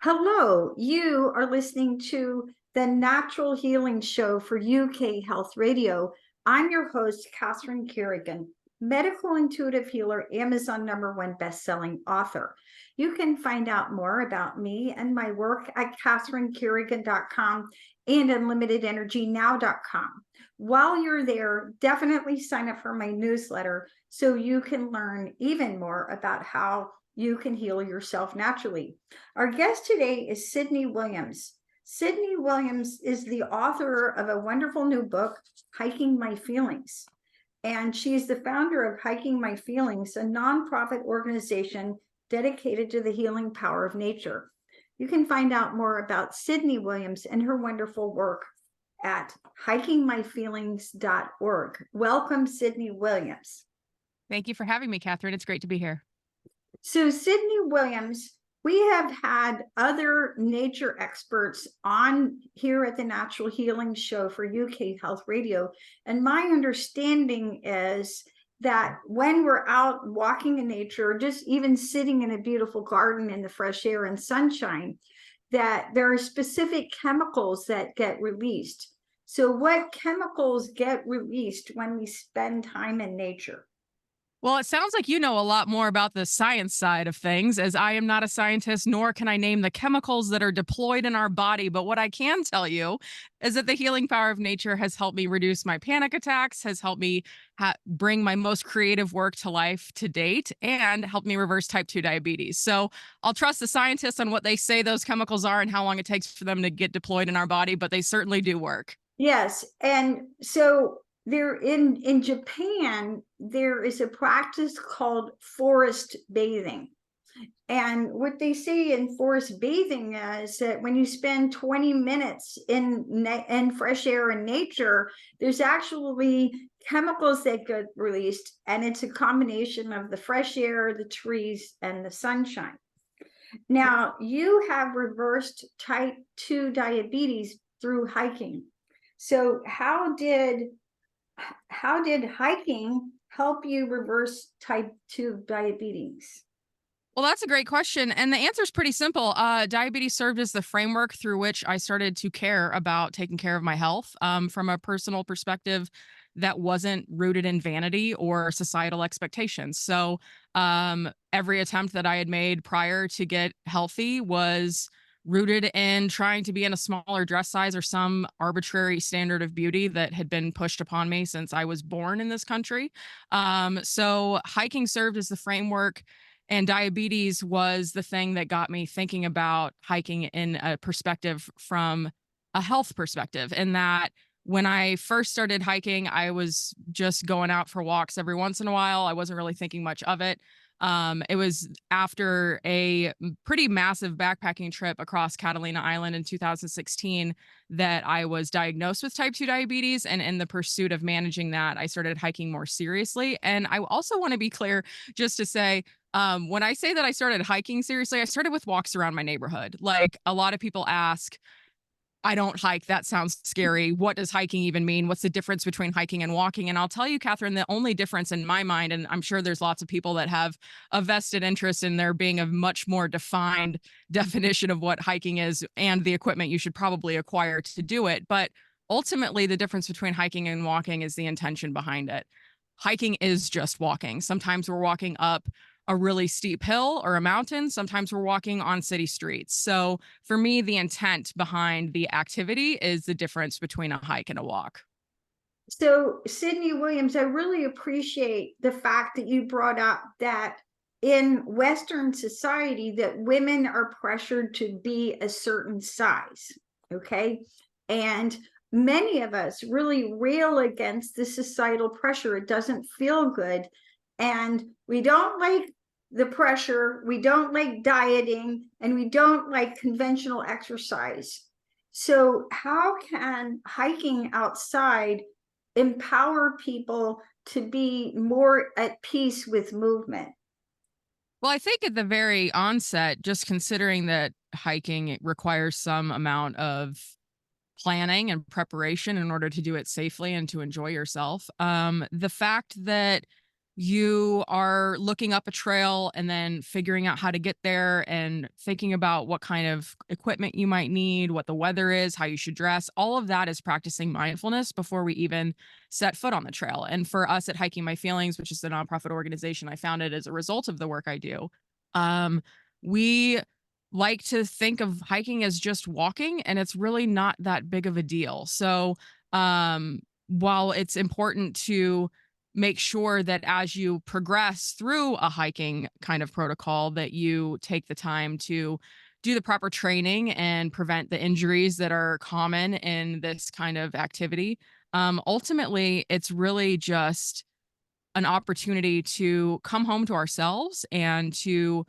Hello, you are listening to the Natural Healing Show for UK Health Radio. I'm your host, Catherine Carrigan, medical intuitive healer, Amazon #1 best-selling author. You can find out more about me and my work at catherinecarrigan.com and unlimitedenergynow.com. While you're there, definitely sign up for my newsletter so you can learn even more about how you can heal yourself naturally. Our guest today is Sydney Williams. Sydney Williams is the author of a wonderful new book, Hiking My Feelings. And she is the founder of Hiking My Feelings, a nonprofit organization dedicated to the healing power of nature. You can find out more about Sydney Williams and her wonderful work at hikingmyfeelings.org. Welcome, Sydney Williams. Thank you for having me, Catherine. It's great to be here. So Sydney Williams, we have had other nature experts on here at the Natural Healing Show for UK Health Radio. And my understanding is that when we're out walking in nature, just even sitting in a beautiful garden in the fresh air and sunshine, that there are specific chemicals that get released. So what chemicals get released when we spend time in nature? Well, it sounds like you know a lot more about the science side of things, as I am not a scientist, nor can I name the chemicals that are deployed in our body. But what I can tell you is that the healing power of nature has helped me reduce my panic attacks, has helped me bring my most creative work to life to date, and helped me reverse type 2 diabetes. So I'll trust the scientists on what they say those chemicals are and how long it takes for them to get deployed in our body, but they certainly do work. Yes, and so there in Japan, there is a practice called forest bathing. And what they say in forest bathing is that when you spend 20 minutes in fresh air and nature, there's actually chemicals that get released, and it's a combination of the fresh air, the trees, and the sunshine. Now, you have reversed type 2 diabetes through hiking. So how did hiking help you reverse type 2 diabetes? Well, that's a great question. And the answer is pretty simple. Diabetes served as the framework through which I started to care about taking care of my health from a personal perspective that wasn't rooted in vanity or societal expectations. So every attempt that I had made prior to get healthy was rooted in trying to be in a smaller dress size or some arbitrary standard of beauty that had been pushed upon me since I was born in this country. So hiking served as the framework, and diabetes was the thing that got me thinking about hiking in a perspective from a health perspective. In that, when I first started hiking, I was just going out for walks every once in a while. I wasn't really thinking much of it. It was after a pretty massive backpacking trip across Catalina Island in 2016 that I was diagnosed with type 2 diabetes. And in the pursuit of managing that, I started hiking more seriously. And I also want to be clear just to say, when I say that I started hiking seriously, I started with walks around my neighborhood. Like a lot of people ask, I don't hike. That sounds scary. What does hiking even mean? What's the difference between hiking and walking? And I'll tell you, Catherine, the only difference in my mind, and I'm sure there's lots of people that have a vested interest in there being a much more defined definition of what hiking is and the equipment you should probably acquire to do it. But ultimately, the difference between hiking and walking is the intention behind it. Hiking is just walking. Sometimes we're walking up a really steep hill or a mountain. Sometimes we're walking on city streets. So for me, the intent behind the activity is the difference between a hike and a walk. So, Sydney Williams, I really appreciate the fact that you brought up that in Western society that women are pressured to be a certain size, okay? And many of us really rail against the societal pressure. It doesn't feel good. And we don't like the pressure, we don't like dieting, and we don't like conventional exercise. So, how can hiking outside empower people to be more at peace with movement? Well, I think at the very onset, just considering that hiking it requires some amount of planning and preparation in order to do it safely and to enjoy yourself. The fact that you are looking up a trail and then figuring out how to get there and thinking about what kind of equipment you might need, what the weather is, how you should dress. All of that is practicing mindfulness before we even set foot on the trail. And for us at Hiking My Feelings, which is the nonprofit organization I founded as a result of the work I do, um, we like to think of hiking as just walking, and it's really not that big of a deal. So, while it's important to make sure that as you progress through a hiking kind of protocol that you take the time to do the proper training and prevent the injuries that are common in this kind of activity. Ultimately, it's really just an opportunity to come home to ourselves and to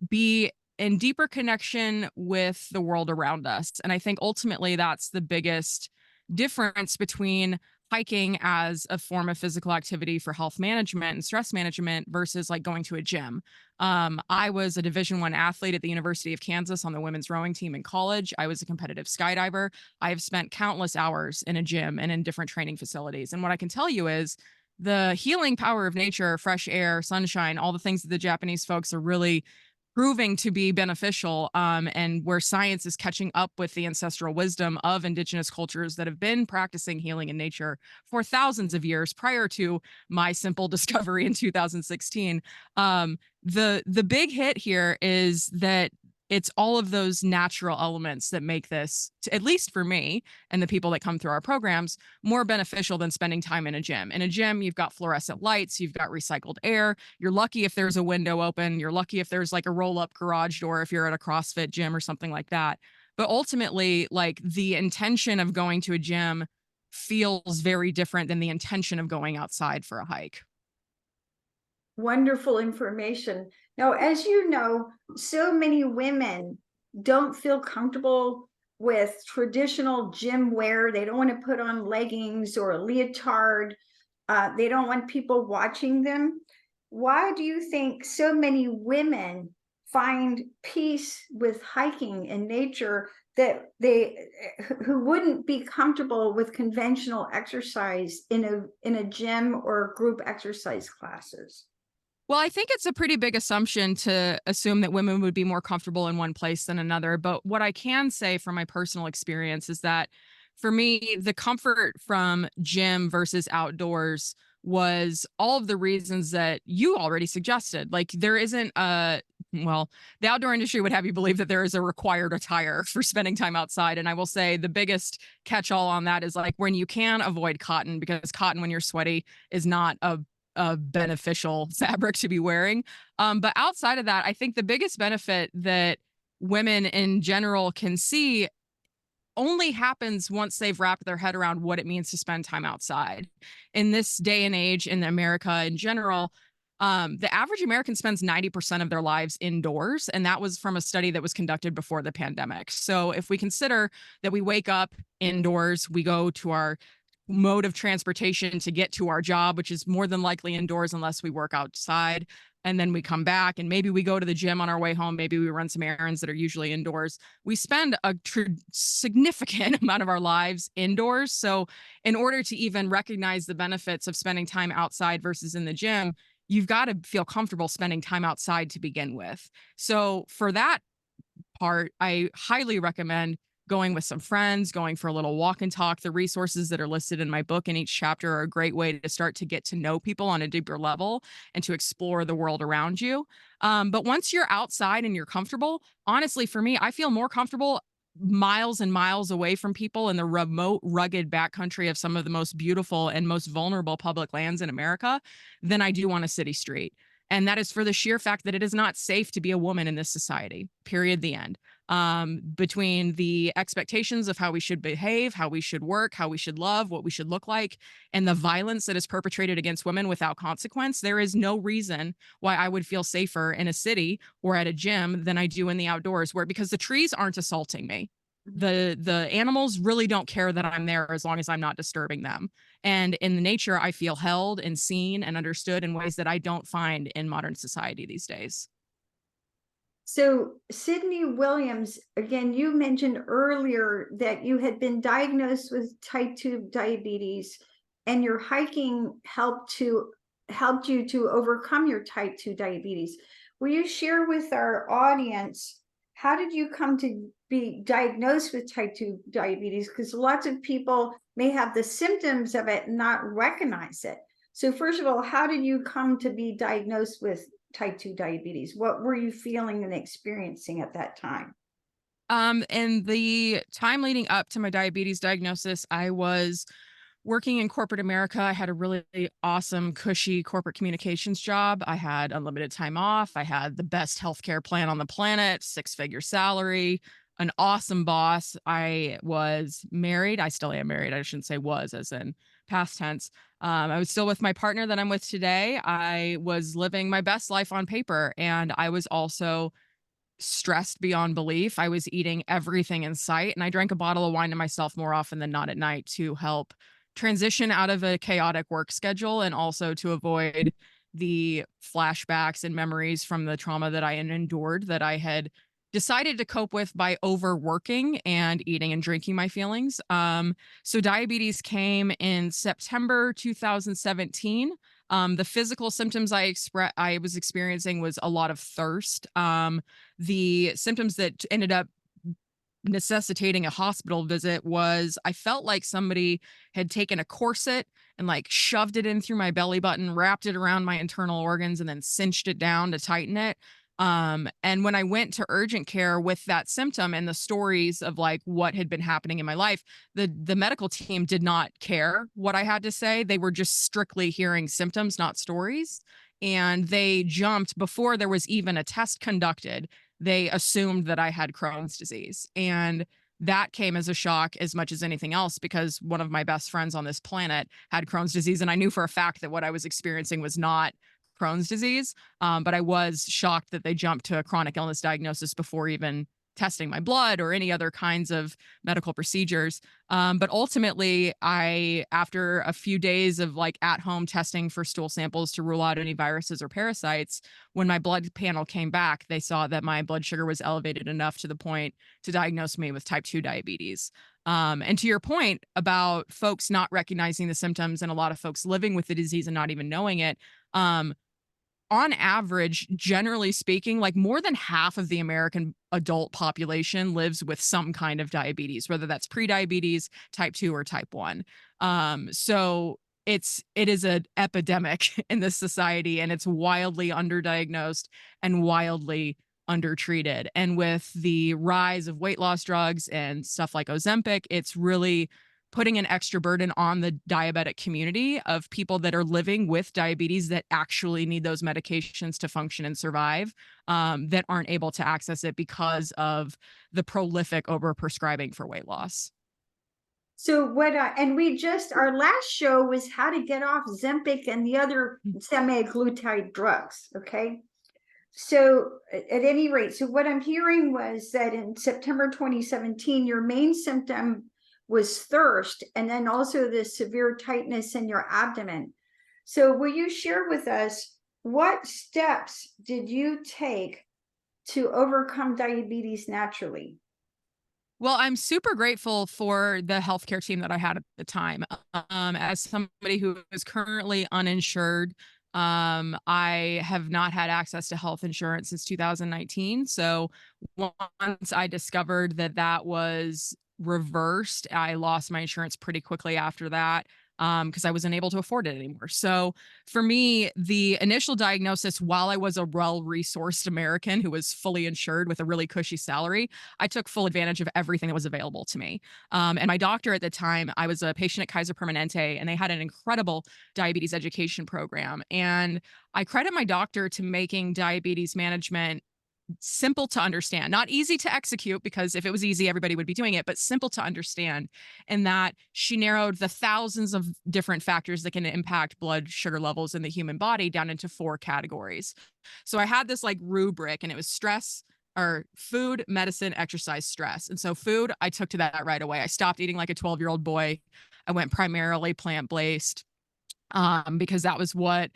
be in deeper connection with the world around us. And I think ultimately that's the biggest difference between hiking as a form of physical activity for health management and stress management versus like going to a gym. I was a Division I athlete at the University of Kansas on the women's rowing team in college. I was a competitive skydiver. I have spent countless hours in a gym and in different training facilities. And what I can tell you is the healing power of nature, fresh air, sunshine, all the things that the Japanese folks are really proving to be beneficial, and where science is catching up with the ancestral wisdom of indigenous cultures that have been practicing healing in nature for thousands of years prior to my simple discovery in 2016. The big hit here is that it's all of those natural elements that make this, at least for me and the people that come through our programs, more beneficial than spending time in a gym. In a gym, you've got fluorescent lights, you've got recycled air. You're lucky if there's a window open. You're lucky if there's like a roll up garage door if you're at a CrossFit gym or something like that. But ultimately, like the intention of going to a gym feels very different than the intention of going outside for a hike. Wonderful information. Now, as you know, so many women don't feel comfortable with traditional gym wear. They don't want to put on leggings or a leotard. They don't want people watching them. Why do you think so many women find peace with hiking in nature that they who wouldn't be comfortable with conventional exercise in a gym or group exercise classes? Well, I think it's a pretty big assumption to assume that women would be more comfortable in one place than another. But what I can say from my personal experience is that for me, the comfort from gym versus outdoors was all of the reasons that you already suggested. Like, there isn't a, well, the outdoor industry would have you believe that there is a required attire for spending time outside. And I will say the biggest catch all on that is like when you can avoid cotton, because cotton, when you're sweaty, is not a beneficial fabric to be wearing. But outside of that, I think the biggest benefit that women in general can see only happens once they've wrapped their head around what it means to spend time outside. In this day and age in America in general, the average American spends 90% of their lives indoors. And that was from a study that was conducted before the pandemic. So if we consider that we wake up indoors, we go to our mode of transportation to get to our job, which is more than likely indoors unless we work outside. And then we come back and maybe we go to the gym on our way home. Maybe we run some errands that are usually indoors. We spend a significant amount of our lives indoors. So, in order to even recognize the benefits of spending time outside versus in the gym, you've got to feel comfortable spending time outside to begin with. So, for that part, I highly recommend going with some friends, going for a little walk and talk. The resources that are listed in my book in each chapter are a great way to start to get to know people on a deeper level and to explore the world around you. But once you're outside and you're comfortable, honestly, for me, I feel more comfortable miles and miles away from people in the remote, rugged backcountry of some of the most beautiful and most vulnerable public lands in America than I do on a city street. And that is for the sheer fact that it is not safe to be a woman in this society, period, the end. Between the expectations of how we should behave, how we should work, how we should love, what we should look like, and the violence that is perpetrated against women without consequence, there is no reason why I would feel safer in a city or at a gym than I do in the outdoors, where because the trees aren't assaulting me. The animals really don't care that I'm there as long as I'm not disturbing them. And in the nature, I feel held and seen and understood in ways that I don't find in modern society these days. So, Sydney Williams, again, you mentioned earlier that you had been diagnosed with type 2 diabetes, and your hiking helped to helped you to overcome your type 2 diabetes. Will you share with our audience, how did you come to be diagnosed with type 2 diabetes? Because lots of people may have the symptoms of it and not recognize it. So first of all, how did you come to be diagnosed with type 2 diabetes? What were you feeling and experiencing at that time? In the time leading up to my diabetes diagnosis, I was working in corporate America. I had a really awesome, cushy corporate communications job. I had unlimited time off. I had the best healthcare plan on the planet, six-figure salary, an awesome boss. I was married. I still am married. I shouldn't say was, as in past tense. I was still with my partner that I'm with today. I was living my best life on paper, and I was also stressed beyond belief. I was eating everything in sight, and I drank a bottle of wine to myself more often than not at night to help transition out of a chaotic work schedule and also to avoid the flashbacks and memories from the trauma that I had endured that I had decided to cope with by overworking and eating and drinking my feelings. So diabetes came in September 2017. The physical symptoms I was experiencing was a lot of thirst. The symptoms that ended up necessitating a hospital visit was I felt like somebody had taken a corset and like shoved it in through my belly button, wrapped it around my internal organs, and then cinched it down to tighten it. And when I went to urgent care with that symptom and the stories of like what had been happening in my life, the medical team did not care what I had to say. They were just strictly hearing symptoms, not stories. And they jumped before there was even a test conducted. They assumed that I had Crohn's disease. And that came as a shock as much as anything else because one of my best friends on this planet had Crohn's disease. And I knew for a fact that what I was experiencing was not Crohn's disease. But I was shocked that they jumped to a chronic illness diagnosis before even testing my blood or any other kinds of medical procedures. But ultimately, after a few days of like at home testing for stool samples to rule out any viruses or parasites, when my blood panel came back, they saw that my blood sugar was elevated enough to the point to diagnose me with type 2 diabetes. And to your point about folks not recognizing the symptoms and a lot of folks living with the disease and not even knowing it, um, on average, generally speaking, like more than half of the American adult population lives with some kind of diabetes, whether that's prediabetes, type 2, or type 1. So it is an epidemic in this society, and it's wildly underdiagnosed and wildly undertreated. And with the rise of weight loss drugs and stuff like Ozempic, it's really putting an extra burden on the diabetic community of people that are living with diabetes that actually need those medications to function and survive, that aren't able to access it because of the prolific overprescribing for weight loss. So and we just, our last show was how to get off Zempic and the other semaglutide drugs. Okay. So at any rate, so what I'm hearing was that in September 2017, your main symptom was thirst and then also the severe tightness in your abdomen. So will you share with us what steps did you take to overcome diabetes naturally? Well, I'm super grateful for the healthcare team that I had at the time. As somebody who is currently uninsured, I have not had access to health insurance since 2019. So once I discovered that that was reversed, I lost my insurance pretty quickly after that because I wasn't able to afford it anymore. So for me, the initial diagnosis, while I was a well-resourced American who was fully insured with a really cushy salary, I took full advantage of everything that was available to me. And my doctor at the time, I was a patient at Kaiser Permanente, and they had an incredible diabetes education program. And I credit my doctor to making diabetes management simple to understand, not easy to execute, because if it was easy, everybody would be doing it, but simple to understand. And that she narrowed the thousands of different factors that can impact blood sugar levels in the human body down into 4 categories. So I had this like rubric, and it was stress or food, medicine, exercise, stress. And so food, I took to that right away. I stopped eating like a 12-year-old boy. I went primarily plant-based because that was what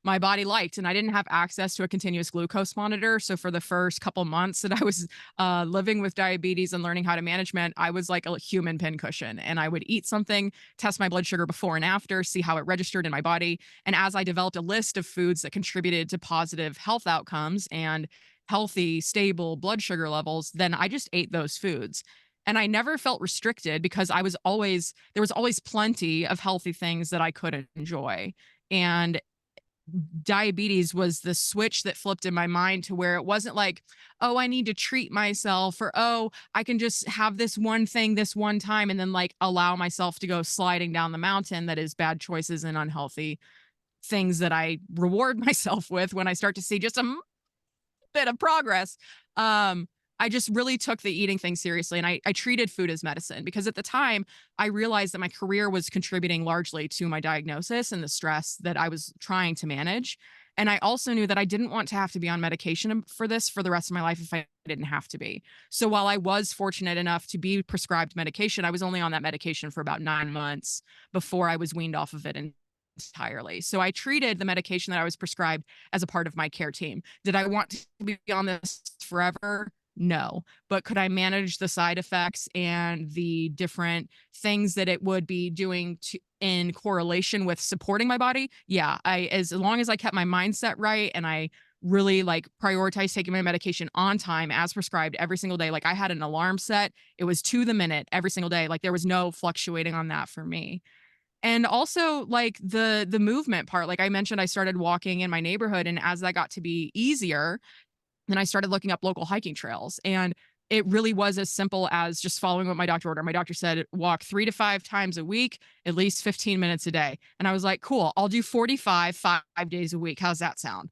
my body liked, and I didn't have access to a continuous glucose monitor. So for the first couple months that I was living with diabetes and learning how to management, I was like a human pincushion, and I would eat something, test my blood sugar before and after, see how it registered in my body. And as I developed a list of foods that contributed to positive health outcomes and healthy, stable blood sugar levels, then I just ate those foods. And I never felt restricted because there was always plenty of healthy things that I could enjoy. And diabetes was the switch that flipped in my mind to where it wasn't like, oh, I need to treat myself, or oh, I can just have this one thing this one time and then like allow myself to go sliding down the mountain that is bad choices and unhealthy things that I reward myself with when I start to see just a bit of progress. Um, I just really took the eating thing seriously, and I treated food as medicine because at the time I realized that my career was contributing largely to my diagnosis and the stress that I was trying to manage. And I also knew that I didn't want to have to be on medication for this for the rest of my life if I didn't have to be. So while I was fortunate enough to be prescribed medication, I was only on that medication for about 9 months before I was weaned off of it entirely. So I treated the medication that I was prescribed as a part of my care team. Did I want to be on this forever? No. But could I manage the side effects and the different things that it would be doing in correlation with supporting my body? Yeah. As long as I kept my mindset right and I really like prioritized taking my medication on time as prescribed every single day. Like I had an alarm set. It was to the minute every single day. Like there was no fluctuating on that for me. And also like the movement part, like I mentioned, I started walking in my neighborhood, and as that got to be easier, then I started looking up local hiking trails. And it really was as simple as just following what my doctor ordered. My doctor said walk 3 to 5 times a week, at least 15 minutes a day. And I was like, cool, I'll do 45, 5 days a week. How's that sound?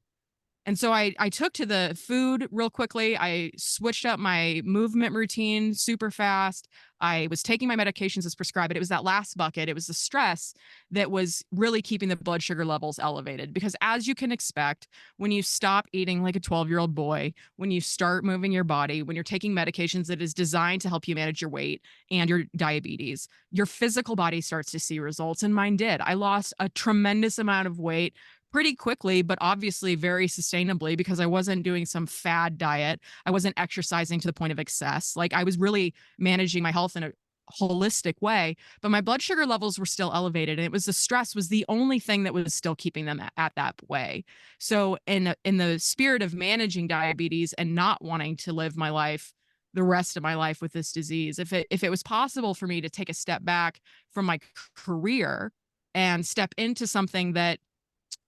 And so I took to the food real quickly. I switched up my movement routine super fast. I was taking my medications as prescribed, but it was that last bucket. It was the stress that was really keeping the blood sugar levels elevated. Because as you can expect, when you stop eating like a 12-year-old boy, when you start moving your body, when you're taking medications that is designed to help you manage your weight and your diabetes, your physical body starts to see results. And mine did. I lost a tremendous amount of weight pretty quickly, but obviously very sustainably because I wasn't doing some fad diet. I wasn't exercising to the point of excess. Like I was really managing my health in a holistic way, but my blood sugar levels were still elevated. And it was the stress was the only thing that was still keeping them at that way. So in the spirit of managing diabetes and not wanting to live my life the rest of my life with this disease, if it was possible for me to take a step back from my career and step into something that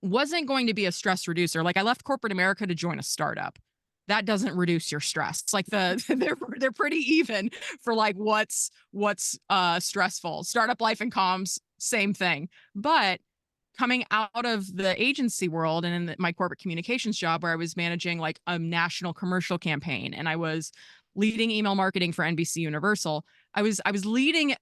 wasn't going to be a stress reducer. Like I left corporate America to join a startup. That doesn't reduce your stress. It's like they're pretty even for like what's stressful. Startup life and comms, same thing. But coming out of the agency world and in my corporate communications job where I was managing like a national commercial campaign and I was leading email marketing for NBC Universal, I was leading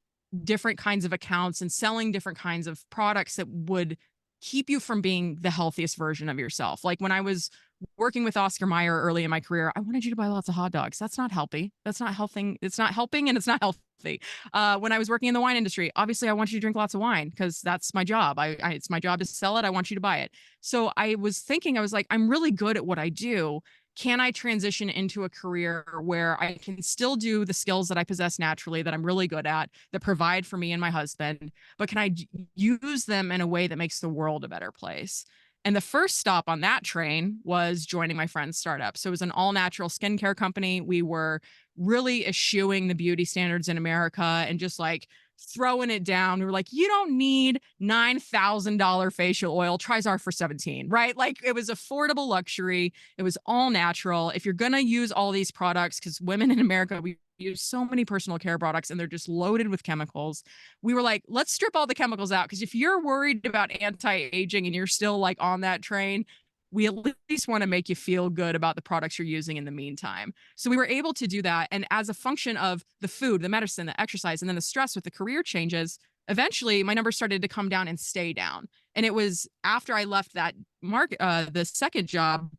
different kinds of accounts and selling different kinds of products that would keep you from being the healthiest version of yourself. Like when I was working with Oscar Mayer early in my career, I wanted you to buy lots of hot dogs. That's not healthy. That's not helping. It's not helping and it's not healthy. When I was working in the wine industry, obviously I want you to drink lots of wine because that's my job. It's my job to sell it. I want you to buy it. So I was thinking, I was like, I'm really good at what I do. Can I transition into a career where I can still do the skills that I possess naturally, that I'm really good at, that provide for me and my husband, but can I use them in a way that makes the world a better place? And the first stop on that train was joining my friend's startup. So it was an all natural skincare company. We were really eschewing the beauty standards in America and just like throwing it down. We were like, you don't need $9,000 facial oil. Try Czar for 17, right? Like it was affordable luxury. It was all natural. If you're going to use all these products, because women in America, we use so many personal care products and they're just loaded with chemicals. We were like, let's strip all the chemicals out. Because if you're worried about anti-aging and you're still like on that train, we at least want to make you feel good about the products you're using in the meantime. So we were able to do that. And as a function of the food, the medicine, the exercise, and then the stress with the career changes, eventually my numbers started to come down and stay down. And it was after I left that the second job,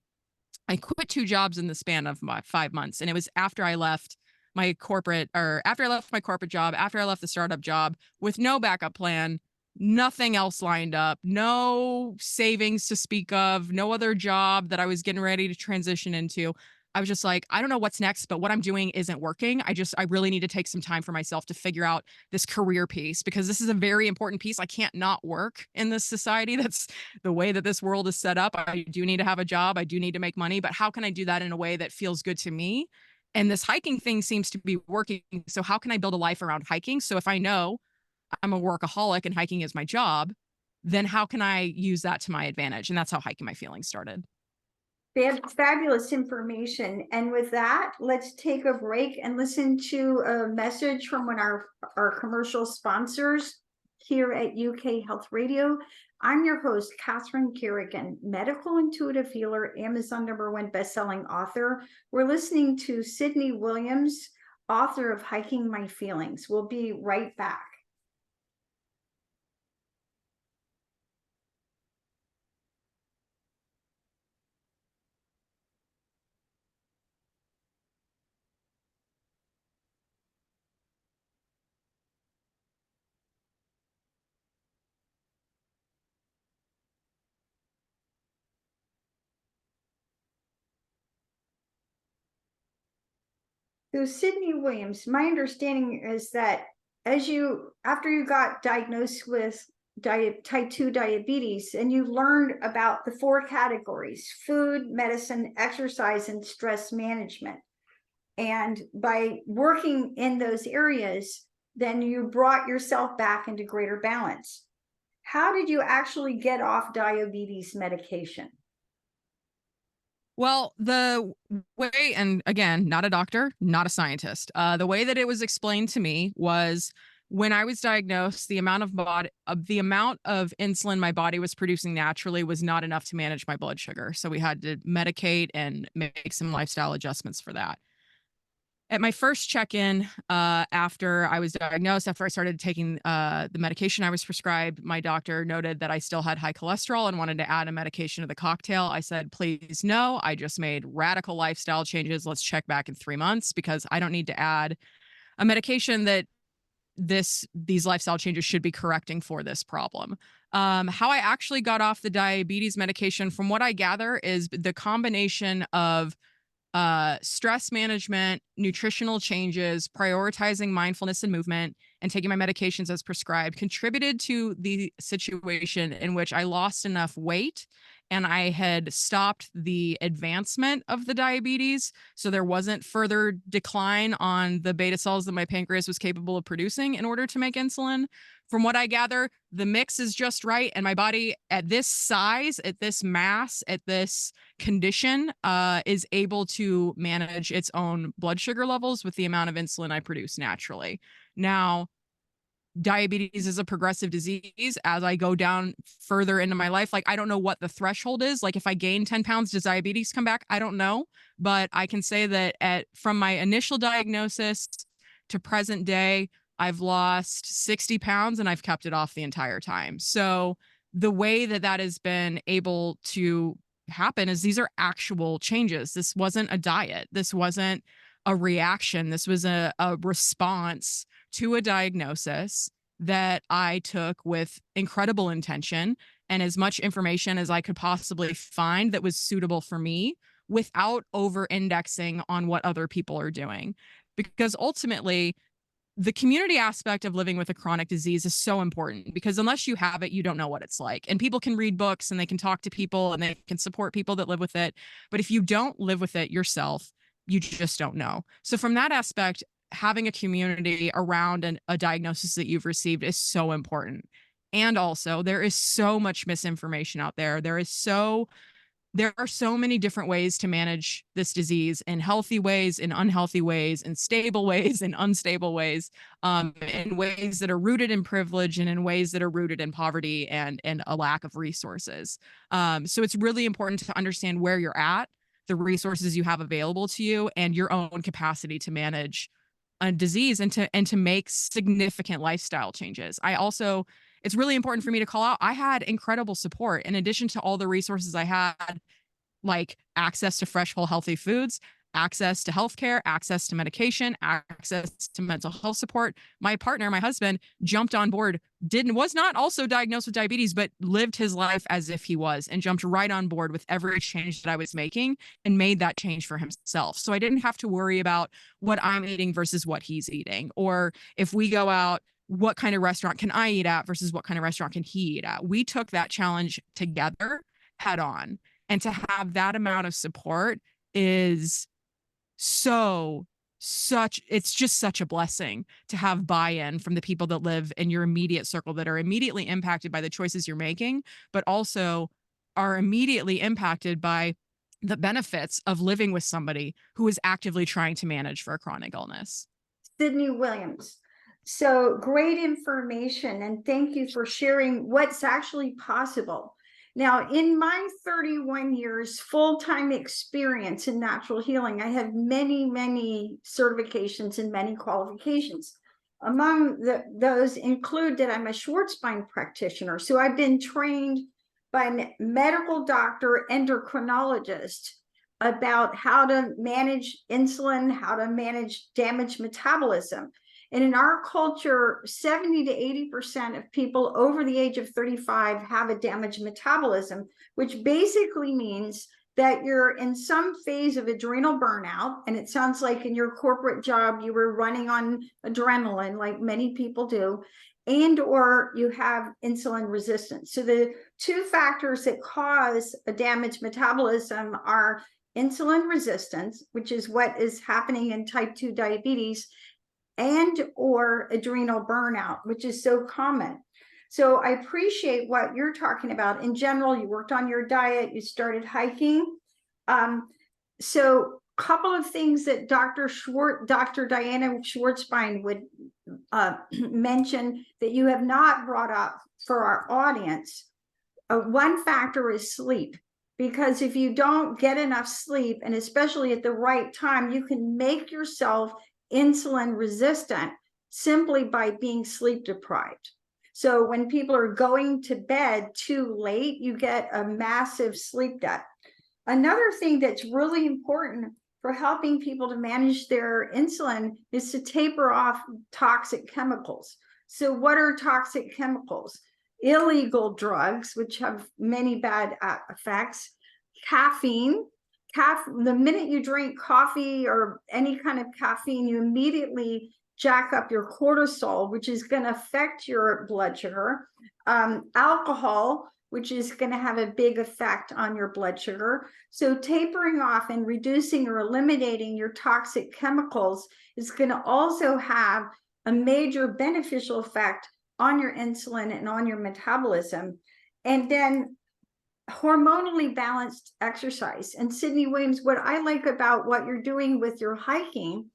I quit 2 jobs in the span of my 5 months. And it was after I left my corporate job, after I left the startup job with no backup plan, nothing else lined up, no savings to speak of, no other job that I was getting ready to transition into. I was just like, I don't know what's next, but what I'm doing isn't working. I really need to take some time for myself to figure out this career piece, because this is a very important piece. I can't not work in this society. That's the way that this world is set up. I do need to have a job. I do need to make money, but how can I do that in a way that feels good to me? And this hiking thing seems to be working. So how can I build a life around hiking? So if I know I'm a workaholic and hiking is my job, then how can I use that to my advantage? And that's how Hiking My Feelings started. Fabulous information. And with that, let's take a break and listen to a message from one of our commercial sponsors here at UK Health Radio. I'm your host, Catherine Carrigan, medical intuitive healer, Amazon #1 bestselling author. We're listening to Sydney Williams, author of Hiking My Feelings. We'll be right back. So Sydney Williams, my understanding is that after you got diagnosed with type 2 diabetes and you learned about the 4 categories: food, medicine, exercise, and stress management. And by working in those areas, then you brought yourself back into greater balance. How did you actually get off diabetes medication? Well, the way, and again, not a doctor, not a scientist. The way that it was explained to me was when I was diagnosed, the amount of insulin my body was producing naturally was not enough to manage my blood sugar. So we had to medicate and make some lifestyle adjustments for that. At my first check-in, after I was diagnosed, after I started taking the medication I was prescribed, my doctor noted that I still had high cholesterol and wanted to add a medication to the cocktail. I said, please, no, I just made radical lifestyle changes. Let's check back in 3 months, because I don't need to add a medication that these lifestyle changes should be correcting for this problem. How I actually got off the diabetes medication, from what I gather, is the combination of stress management, nutritional changes, prioritizing mindfulness and movement, and taking my medications as prescribed contributed to the situation in which I lost enough weight and I had stopped the advancement of the diabetes. So there wasn't further decline on the beta cells that my pancreas was capable of producing in order to make insulin. From what I gather, the mix is just right. And my body at this size, at this mass, at this condition, is able to manage its own blood sugar levels with the amount of insulin I produce naturally. Now, diabetes is a progressive disease. As I go down further into my life, like, I don't know what the threshold is. Like, if I gain 10 pounds, does diabetes come back? I don't know. But I can say that from my initial diagnosis to present day, I've lost 60 pounds and I've kept it off the entire time. So the way that that has been able to happen is these are actual changes. This wasn't a diet. This wasn't a reaction. This was a response to a diagnosis that I took with incredible intention and as much information as I could possibly find that was suitable for me, without over indexing on what other people are doing. Because ultimately, the community aspect of living with a chronic disease is so important, because unless you have it, you don't know what it's like. And people can read books and they can talk to people and they can support people that live with it. But if you don't live with it yourself, you just don't know. So from that aspect, having a community around a diagnosis that you've received is so important. And also, there is so much misinformation out there. There are so many different ways to manage this disease, in healthy ways, in unhealthy ways, in stable ways, in unstable ways, in ways that are rooted in privilege and in ways that are rooted in poverty and a lack of resources. So it's really important to understand where you're at, the resources you have available to you, and your own capacity to manage a disease and to make significant lifestyle changes. It's really important for me to call out, I had incredible support. In addition to all the resources I had, like access to fresh, whole, healthy foods, access to healthcare, access to medication, access to mental health support. My partner, my husband, jumped on board, was not also diagnosed with diabetes, but lived his life as if he was, and jumped right on board with every change that I was making and made that change for himself. So I didn't have to worry about what I'm eating versus what he's eating. Or if we go out, what kind of restaurant can I eat at versus what kind of restaurant can he eat at? We took that challenge together head on. And to have that amount of support is it's just such a blessing to have buy-in from the people that live in your immediate circle that are immediately impacted by the choices you're making, but also are immediately impacted by the benefits of living with somebody who is actively trying to manage for a chronic illness. Sydney Williams. So great information, and thank you for sharing what's actually possible. Now, in my 31 years full-time experience in natural healing, I have many certifications and many qualifications. Among those include that I'm a Schwarzbein practitioner. So I've been trained by a medical doctor, endocrinologist, about how to manage insulin, how to manage damaged metabolism. And in our culture, 70 to 80% of people over the age of 35 have a damaged metabolism, which basically means that you're in some phase of adrenal burnout. And it sounds like in your corporate job, you were running on adrenaline, like many people do, and or you have insulin resistance. So the two factors that cause a damaged metabolism are insulin resistance, which is what is happening in type 2 diabetes, and or adrenal burnout, which is so common. So I appreciate what you're talking about. In general, you worked on your diet, you started hiking. So a couple of things that Dr. Diana Schwarzbein would mention that you have not brought up for our audience. One factor is sleep. Because if you don't get enough sleep, and especially at the right time, you can make yourself insulin resistant simply by being sleep deprived. So when people are going to bed too late, you get a massive sleep debt. Another thing that's really important for helping people to manage their insulin is to taper off toxic chemicals. So what are toxic chemicals? Illegal drugs, which have many bad effects, caffeine. The minute you drink coffee or any kind of caffeine, you immediately jack up your cortisol, which is going to affect your blood sugar. Alcohol, which is going to have a big effect on your blood sugar. So tapering off and reducing or eliminating your toxic chemicals is going to also have a major beneficial effect on your insulin and on your metabolism. And then hormonally balanced exercise. And Sydney Williams, what I like about what you're doing with your hiking,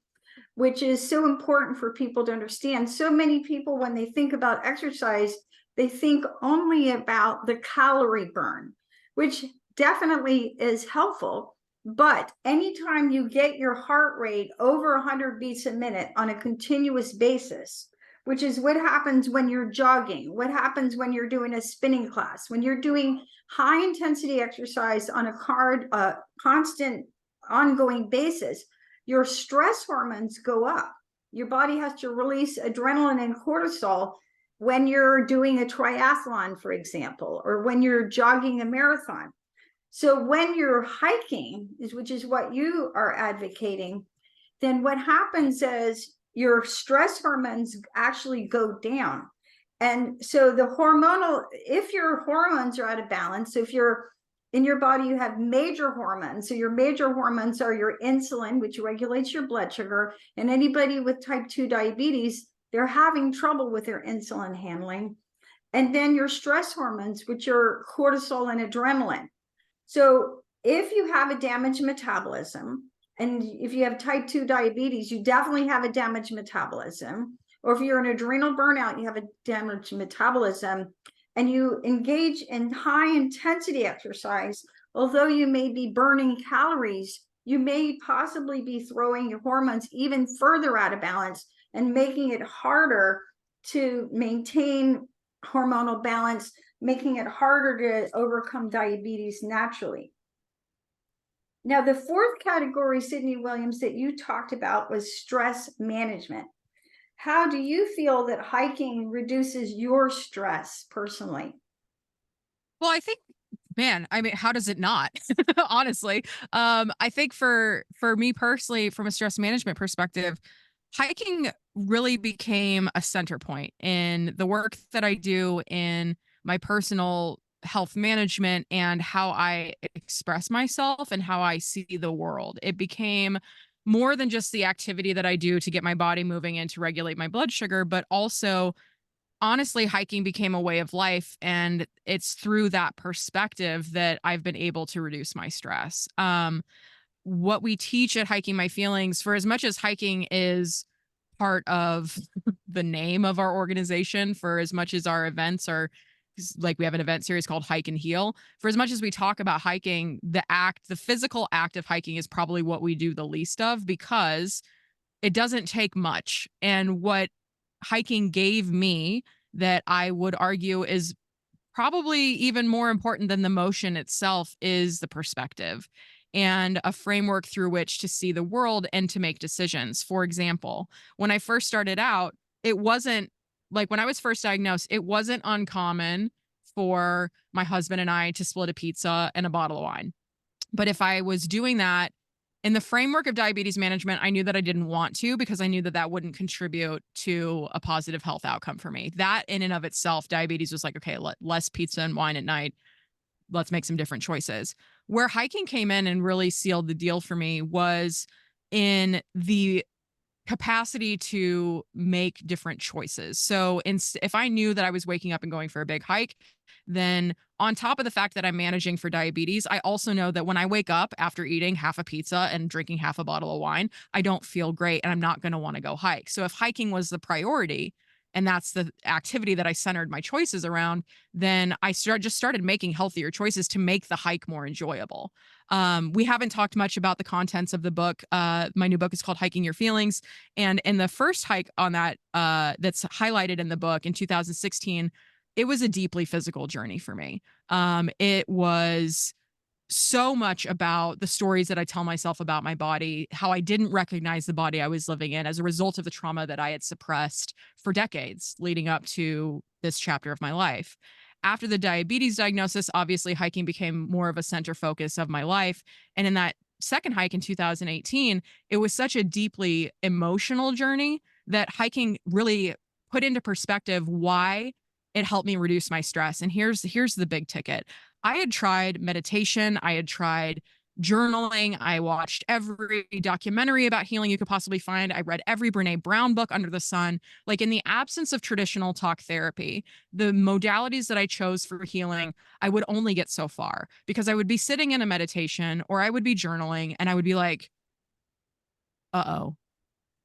which is so important for people to understand, so many people, when they think about exercise, they think only about the calorie burn, which definitely is helpful. But anytime you get your heart rate over 100 beats a minute on a continuous basis, which is what happens when you're jogging, what happens when you're doing a spinning class, when you're doing high intensity exercise on a constant ongoing basis, your stress hormones go up. Your body has to release adrenaline and cortisol when you're doing a triathlon, for example, or when you're jogging a marathon. So when you're hiking, which is what you are advocating, then what happens is your stress hormones actually go down. And so if your hormones are out of balance, so if you're in your body, you have major hormones. So your major hormones are your insulin, which regulates your blood sugar. And anybody with type 2 diabetes, they're having trouble with their insulin handling. And then your stress hormones, which are cortisol and adrenaline. So if you have a damaged metabolism, and if you have type 2 diabetes, you definitely have a damaged metabolism. Or if you're an adrenal burnout, you have a damaged metabolism, and you engage in high intensity exercise, although you may be burning calories, you may possibly be throwing your hormones even further out of balance and making it harder to maintain hormonal balance, making it harder to overcome diabetes naturally. Now, the fourth category, Sydney Williams, that you talked about was stress management. How do you feel that hiking reduces your stress personally? Well, I think, man, I mean, how does it not? Honestly, I think for me personally, from a stress management perspective, hiking really became a center point in the work that I do in my personal health management and how I express myself and how I see the world. It became more than just the activity that I do to get my body moving and to regulate my blood sugar, but also honestly, hiking became a way of life. And it's through that perspective that I've been able to reduce my stress. What we teach at Hiking My Feelings, for as much as hiking is part of the name of our organization, for as much as our events are like we have an event series called Hike and Heal, for as much as we talk about hiking, the physical act of hiking is probably what we do the least of because it doesn't take much. And what hiking gave me that I would argue is probably even more important than the motion itself is the perspective and a framework through which to see the world and to make decisions. For example, when I first started out, it wasn't like when I was first diagnosed, it wasn't uncommon for my husband and I to split a pizza and a bottle of wine. But if I was doing that in the framework of diabetes management, I knew that I didn't want to because I knew that that wouldn't contribute to a positive health outcome for me. That in and of itself, diabetes was like, okay, less pizza and wine at night. Let's make some different choices. Where hiking came in and really sealed the deal for me was in the capacity to make different choices. So if I knew that I was waking up and going for a big hike, then on top of the fact that I'm managing for diabetes, I also know that when I wake up after eating half a pizza and drinking half a bottle of wine, I don't feel great and I'm not going to want to go hike. So if hiking was the priority and that's the activity that I centered my choices around, then I just started making healthier choices to make the hike more enjoyable. We haven't talked much about the contents of the book. My new book is called Hiking Your Feelings. And in the first hike on that, that's highlighted in the book in 2016, it was a deeply physical journey for me. It was so much about the stories that I tell myself about my body, how I didn't recognize the body I was living in as a result of the trauma that I had suppressed for decades leading up to this chapter of my life. After the diabetes diagnosis, obviously hiking became more of a center focus of my life. And in that second hike in 2018, it was such a deeply emotional journey that hiking really put into perspective why it helped me reduce my stress. And here's the big ticket. I had tried meditation, I had tried journaling, I watched every documentary about healing you could possibly find. I read every Brené Brown book under the sun. Like in the absence of traditional talk therapy, the modalities that I chose for healing, I would only get so far because I would be sitting in a meditation or I would be journaling and I would be like, uh-oh,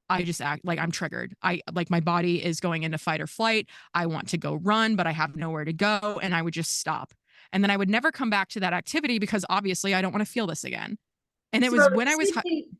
I just act like I'm triggered. I like my body is going into fight or flight. I want to go run, but I have nowhere to go. And I would just stop. And then I would never come back to that activity because obviously I don't want to feel this again. And it So, was when I was,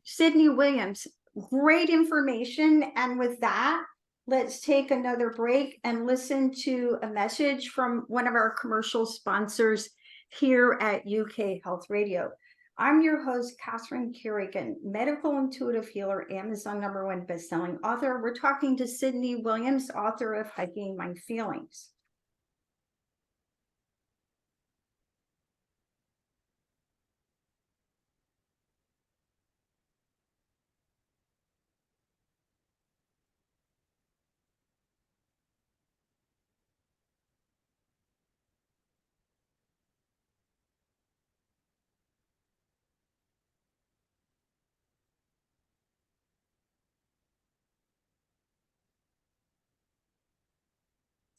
Sydney Williams, great information. And with that, let's take another break and listen to a message from one of our commercial sponsors here at UK Health Radio. I'm your host, Catherine Carrigan, medical intuitive healer, Amazon #1 bestselling author. We're talking to Sydney Williams, author of Hiking My Feelings.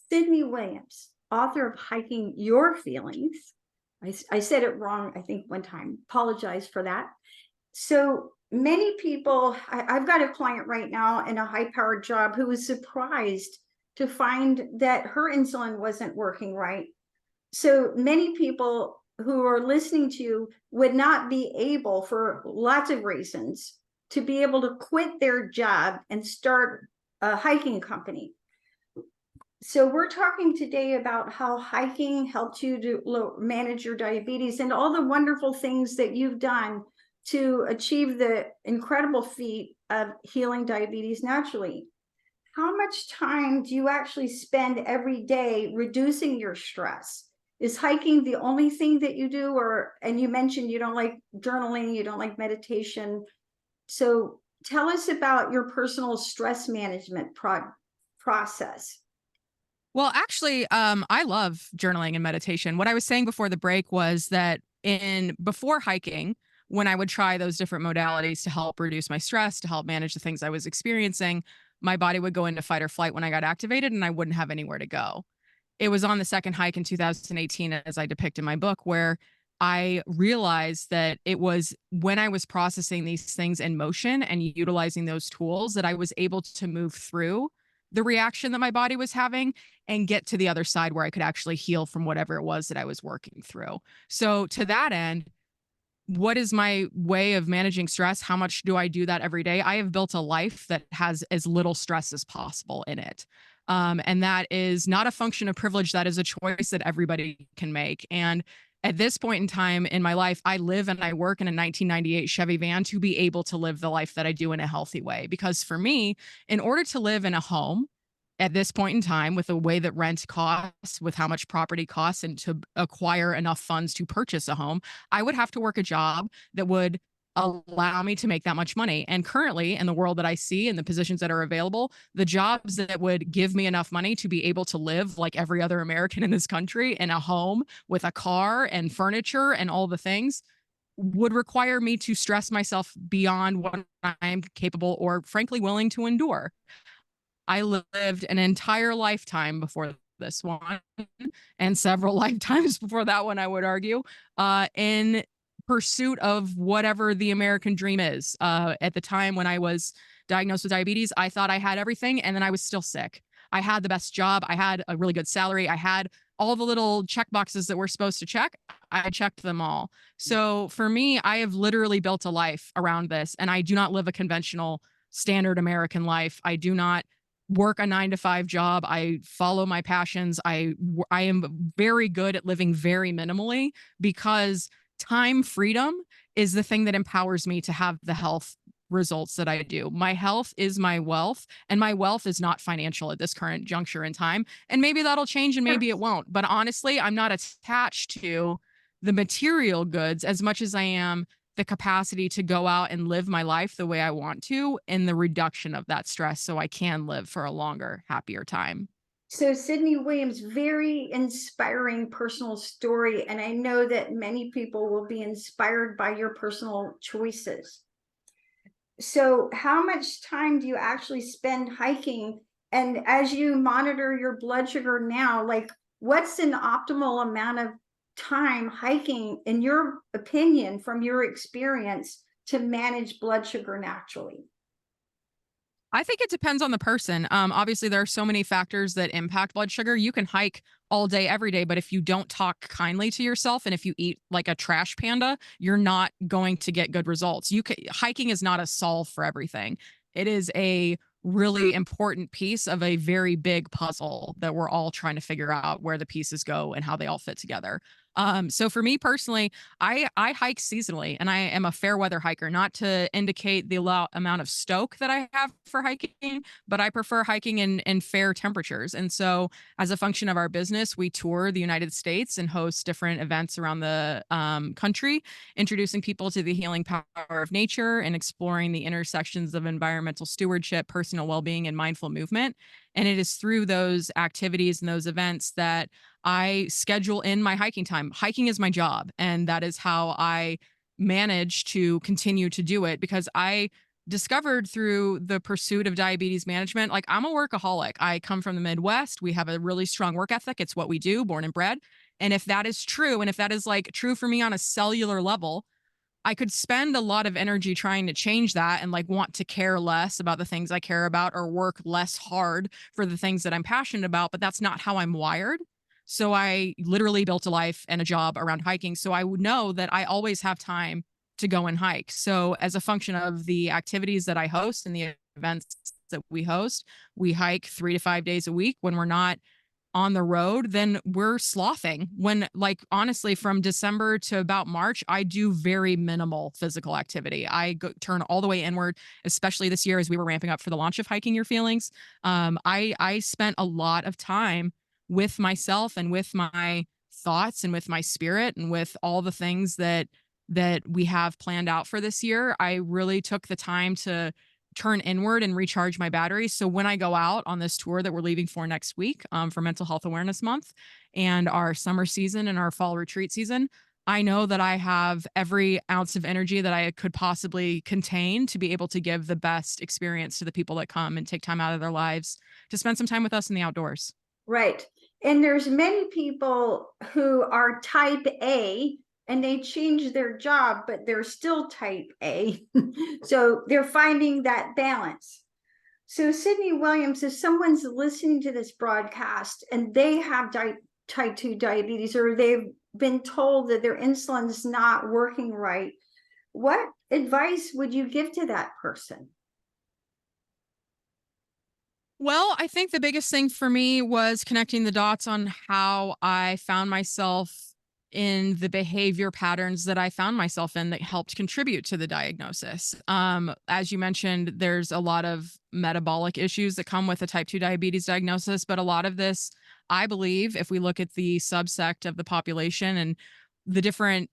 Sydney Williams, author of Hiking Your Feelings. I said it wrong, I think, one time. Apologize for that. So many people, I've got a client right now in a high-powered job who was surprised to find that her insulin wasn't working right. So many people who are listening to you would not be able, for lots of reasons, to be able to quit their job and start a hiking company. So we're talking today about how hiking helped you to manage your diabetes and all the wonderful things that you've done to achieve the incredible feat of healing diabetes naturally. How much time do you actually spend every day reducing your stress? Is hiking the only thing that you do? And you mentioned you don't like journaling, you don't like meditation. So tell us about your personal stress management process. Well, actually, I love journaling and meditation. What I was saying before the break was that before hiking, when I would try those different modalities to help reduce my stress, to help manage the things I was experiencing, my body would go into fight or flight when I got activated and I wouldn't have anywhere to go. It was on the second hike in 2018, as I depict in my book, where I realized that it was when I was processing these things in motion and utilizing those tools that I was able to move through the reaction that my body was having and get to the other side where I could actually heal from whatever it was that I was working through. So, to that end, what is my way of managing stress? How much do I do that every day? I have built a life that has as little stress as possible in it. And that is not a function of privilege. That is a choice that everybody can make. And at this point in time in my life, I live and I work in a 1998 Chevy van to be able to live the life that I do in a healthy way. Because for me, in order to live in a home, at this point in time, with the way that rent costs, with how much property costs, and to acquire enough funds to purchase a home, I would have to work a job that would allow me to make that much money. And currently, in the world that I see and the positions that are available, the jobs that would give me enough money to be able to live like every other American in this country in a home with a car and furniture and all the things would require me to stress myself beyond what I'm capable or frankly willing to endure. I lived an entire lifetime before this one and several lifetimes before that one, I would argue, in pursuit of whatever the American dream is. At the time when I was diagnosed with diabetes, I thought I had everything and then I was still sick. I had the best job. I had a really good salary. I had all the little check boxes that we're supposed to check. I checked them all. So for me, I have literally built a life around this, and I do not live a conventional standard American life. I do not work a 9 to 5 job. I follow my passions. I am very good at living very minimally because time freedom is the thing that empowers me to have the health results that I do. My health is my wealth, and my wealth is not financial at this current juncture in time. And maybe that'll change and maybe it won't. But honestly, I'm not attached to the material goods as much as I am the capacity to go out and live my life the way I want to, and the reduction of that stress so I can live for a longer, happier time. So Sydney Williams, very inspiring personal story. And I know that many people will be inspired by your personal choices. So how much time do you actually spend hiking? And as you monitor your blood sugar now, like what's an optimal amount of time hiking, in your opinion, from your experience, to manage blood sugar naturally? I think it depends on the person. Obviously, there are so many factors that impact blood sugar. You can hike all day, every day, but if you don't talk kindly to yourself and if you eat like a trash panda, you're not going to get good results. Hiking is not a solve for everything. It is a really important piece of a very big puzzle that we're all trying to figure out where the pieces go and how they all fit together. So for me personally, I hike seasonally, and I am a fair weather hiker, not to indicate the amount of stoke that I have for hiking, but I prefer hiking in fair temperatures. And so as a function of our business, we tour the United States and host different events around the country, introducing people to the healing power of nature and exploring the intersections of environmental stewardship, personal well-being, and mindful movement. And it is through those activities and those events that I schedule in my hiking time. Hiking is my job, and that is how I manage to continue to do it, because I discovered through the pursuit of diabetes management, like, I'm a workaholic. I come from the Midwest. We have a really strong work ethic. It's what we do, born and bred. And if that is true, and if that is like true for me on a cellular level, I could spend a lot of energy trying to change that and like want to care less about the things I care about or work less hard for the things that I'm passionate about, but that's not how I'm wired. So I literally built a life and a job around hiking. So I would know that I always have time to go and hike. So as a function of the activities that I host and the events that we host, we hike 3 to 5 days a week when we're not on the road, then we're slothing. When, like, honestly, from December to about March, I do very minimal physical activity. Turn all the way inward, especially this year as we were ramping up for the launch of Hiking Your Feelings. I spent a lot of time with myself and with my thoughts and with my spirit and with all the things that we have planned out for this year. I really took the time to turn inward and recharge my batteries. So when I go out on this tour that we're leaving for next week, for Mental Health Awareness Month and our summer season and our fall retreat season, I know that I have every ounce of energy that I could possibly contain to be able to give the best experience to the people that come and take time out of their lives to spend some time with us in the outdoors. Right. And there's many people who are type A and they change their job, but they're still type A. So they're finding that balance. So Sydney Williams, if someone's listening to this broadcast and they have type 2 diabetes, or they've been told that their insulin's not working right, what advice would you give to that person? Well, I think the biggest thing for me was connecting the dots on how I found myself in the behavior patterns that I found myself in that helped contribute to the diagnosis. As you mentioned, there's a lot of metabolic issues that come with a type 2 diabetes diagnosis, but a lot of this, I believe, if we look at the subsect of the population and the different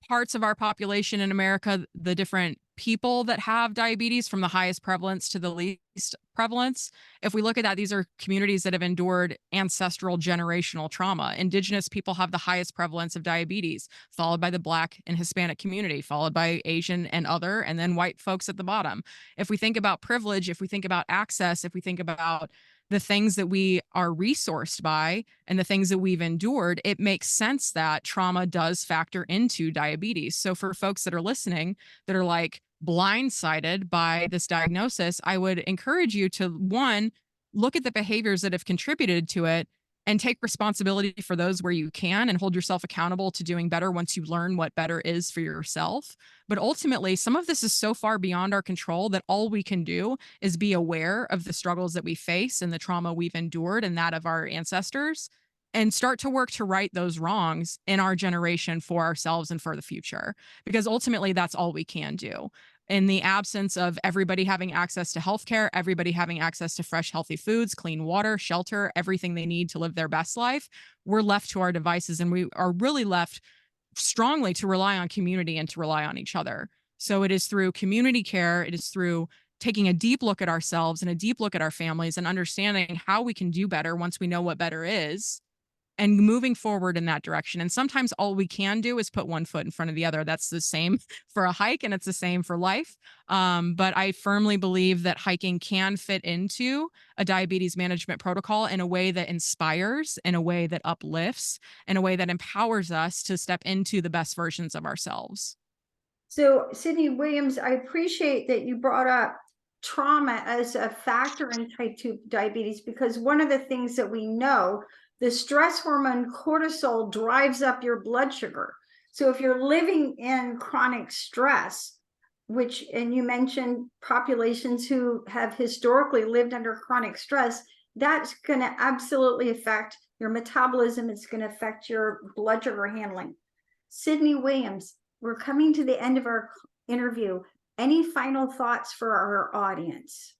parts of our population in America, the different people that have diabetes from the highest prevalence to the least prevalence. If we look at that, these are communities that have endured ancestral generational trauma. Indigenous people have the highest prevalence of diabetes, followed by the Black and Hispanic community, followed by Asian and other, and then white folks at the bottom. If we think about privilege, if we think about access, if we think about the things that we are resourced by and the things that we've endured, it makes sense that trauma does factor into diabetes. So for folks that are listening that are like blindsided by this diagnosis, I would encourage you to, one, look at the behaviors that have contributed to it and take responsibility for those where you can and hold yourself accountable to doing better once you learn what better is for yourself. But ultimately, some of this is so far beyond our control that all we can do is be aware of the struggles that we face and the trauma we've endured and that of our ancestors, and start to work to right those wrongs in our generation for ourselves and for the future. Because ultimately, that's all we can do. In the absence of everybody having access to healthcare, everybody having access to fresh, healthy foods, clean water, shelter, everything they need to live their best life, we're left to our devices, and we are really left strongly to rely on community and to rely on each other. So it is through community care, it is through taking a deep look at ourselves and a deep look at our families and understanding how we can do better once we know what better is, and moving forward in that direction. And sometimes all we can do is put one foot in front of the other. That's the same for a hike and it's the same for life. But I firmly believe that hiking can fit into a diabetes management protocol in a way that inspires, in a way that uplifts, in a way that empowers us to step into the best versions of ourselves. So Sydney Williams, I appreciate that you brought up trauma as a factor in type 2 diabetes, because one of the things that we know, the stress hormone cortisol drives up your blood sugar. So if you're living in chronic stress, which, and you mentioned populations who have historically lived under chronic stress, that's going to absolutely affect your metabolism. It's going to affect your blood sugar handling. Sydney Williams, we're coming to the end of our interview. Any final thoughts for our audience?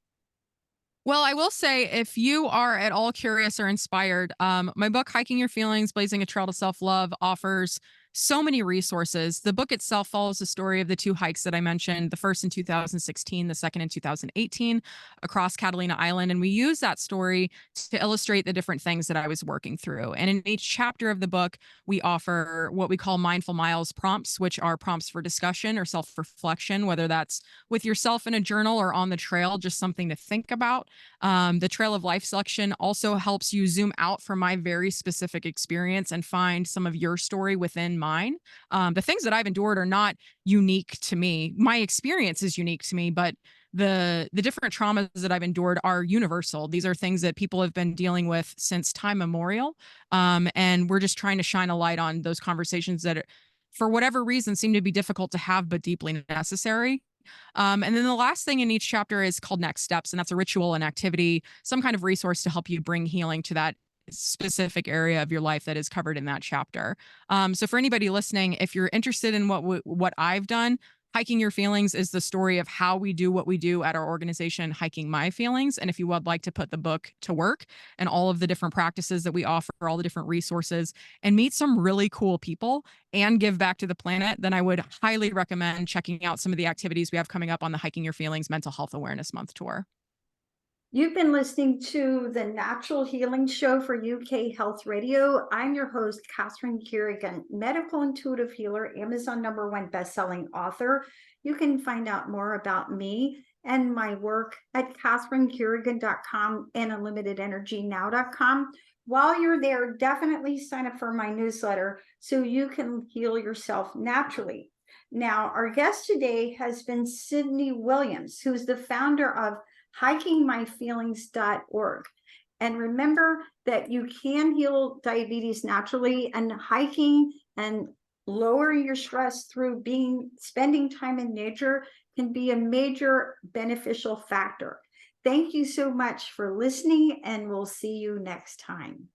Well, I will say, if you are at all curious or inspired, my book, Hiking Your Feelings, Blazing a Trail to Self-Love, offers so many resources. The book itself follows the story of the two hikes that I mentioned, the first in 2016, the second in 2018, across Catalina Island. And we use that story to illustrate the different things that I was working through. And in each chapter of the book, we offer what we call Mindful Miles prompts, which are prompts for discussion or self-reflection, whether that's with yourself in a journal or on the trail, just something to think about. The Trail of Life section also helps you zoom out from my very specific experience and find some of your story within mine. The things that I've endured are not unique to me. My experience is unique to me, but the different traumas that I've endured are universal. These are things that people have been dealing with since time memorial. And we're just trying to shine a light on those conversations that, for whatever reason, seem to be difficult to have, but deeply necessary. And then the last thing in each chapter is called Next Steps, and that's a ritual and activity, some kind of resource to help you bring healing to that specific area of your life that is covered in that chapter. So for anybody listening, if you're interested in what I've done, Hiking Your Feelings is the story of how we do what we do at our organization, Hiking My Feelings. And if you would like to put the book to work and all of the different practices that we offer, all the different resources, and meet some really cool people and give back to the planet, then I would highly recommend checking out some of the activities we have coming up on the Hiking Your Feelings Mental Health Awareness Month tour. You've been listening to the Natural Healing Show for UK Health Radio. I'm your host, Catherine Carrigan, medical intuitive healer, Amazon #1 bestselling author. You can find out more about me and my work at catherinecarrigan.com and unlimitedenergynow.com. While you're there, definitely sign up for my newsletter so you can heal yourself naturally. Now, our guest today has been Sydney Williams, who's the founder of hikingmyfeelings.org. And remember that you can heal diabetes naturally, and hiking and lowering your stress through spending time in nature can be a major beneficial factor. Thank you so much for listening, and we'll see you next time.